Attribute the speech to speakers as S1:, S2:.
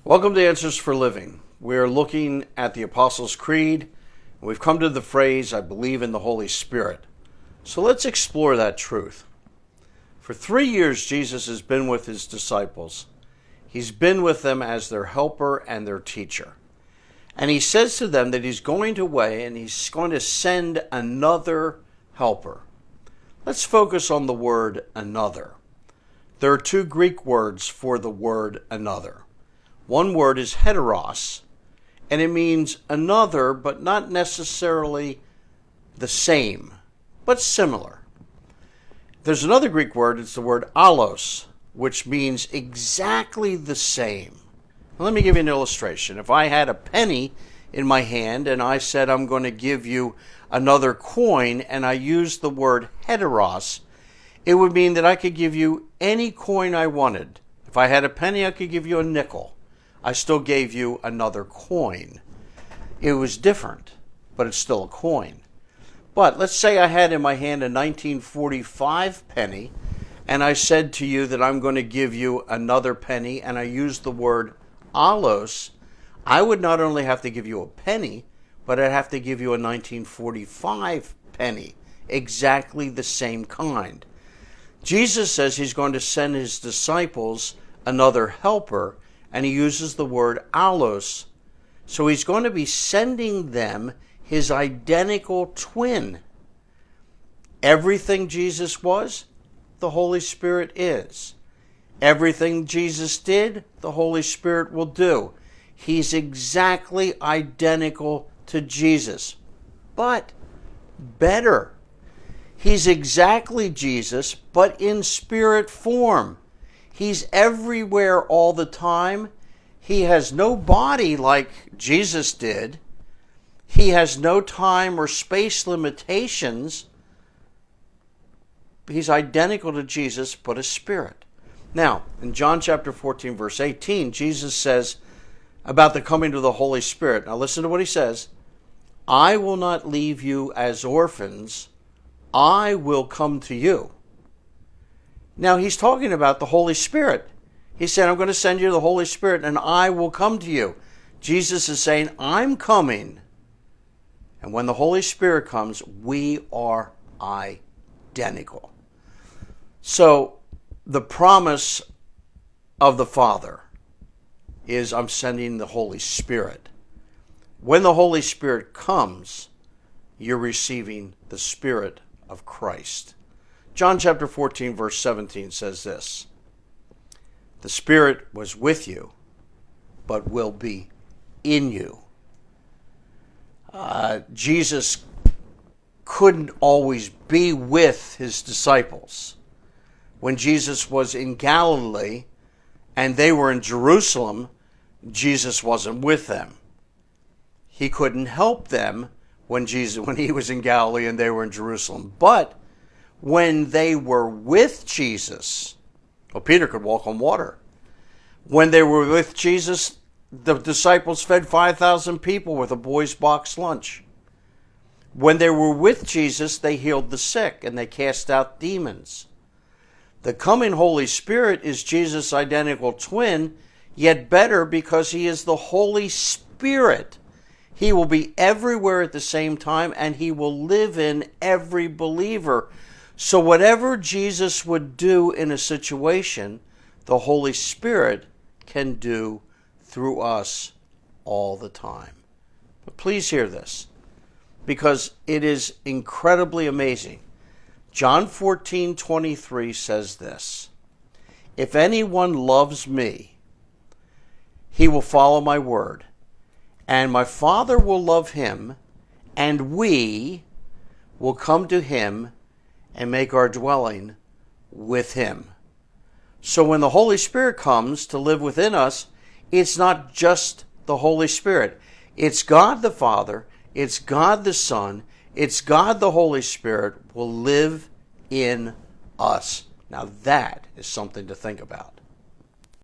S1: Welcome to Answers for Living. We're looking at the Apostles' Creed, and we've come to the phrase, I believe in the Holy Spirit. So let's explore that truth. For 3 years, Jesus has been with his disciples. He's been with them as their helper and their teacher. And he says to them that he's going away and he's going to send another helper. Let's focus on the word another. There are two Greek words for the word another. One word is heteros, and it means another, but not necessarily the same, but similar. There's another Greek word, it's the word allos, which means exactly the same. Now, let me give you an illustration. If I had a penny in my hand and I said I'm going to give you another coin and I used the word heteros, it would mean that I could give you any coin I wanted. If I had a penny, I could give you a nickel. I still gave you another coin. It was different, but it's still a coin. But let's say I had in my hand a 1945 penny, and I said to you that I'm going to give you another penny, and I used the word allos. I would not only have to give you a penny, but I'd have to give you a 1945 penny, exactly the same kind. Jesus says he's going to send his disciples another helper, and he uses the word allos. So he's going to be sending them his identical twin. Everything Jesus was, the Holy Spirit is. Everything Jesus did, the Holy Spirit will do. He's exactly identical to Jesus, but better. He's exactly Jesus, but in spirit form. He's everywhere all the time. He has no body like Jesus did. He has no time or space limitations. He's identical to Jesus, but a spirit. Now, in John chapter 14, verse 18, Jesus says about the coming of the Holy Spirit. Now listen to what he says. I will not leave you as orphans. I will come to you. Now, he's talking about the Holy Spirit. He said, I'm going to send you the Holy Spirit and I will come to you. Jesus is saying, I'm coming. And when the Holy Spirit comes, we are identical. So, the promise of the Father is, I'm sending the Holy Spirit. When the Holy Spirit comes, you're receiving the Spirit of Christ. John chapter 14, verse 17 says this, the Spirit was with you, but will be in you. Jesus couldn't always be with his disciples. When Jesus was in Galilee and they were in Jerusalem, Jesus wasn't with them. He couldn't help them when he was in Galilee and they were in Jerusalem. But when they were with Jesus, well, Peter could walk on water. When they were with Jesus, the disciples fed 5,000 people with a boy's box lunch. When they were with Jesus, they healed the sick and they cast out demons. The coming Holy Spirit is Jesus' identical twin, yet better because he is the Holy Spirit. He will be everywhere at the same time and he will live in every believer. So whatever Jesus would do in a situation, the Holy Spirit can do through us all the time. But please hear this, because it is incredibly amazing. John 14:23 says this, if anyone loves me, he will follow my word, and my Father will love him, and we will come to him and make our dwelling with him. So when the Holy Spirit comes to live within us, it's not just the Holy Spirit. It's God the Father, it's God the Son, it's God the Holy Spirit will live in us. Now that is something to think about.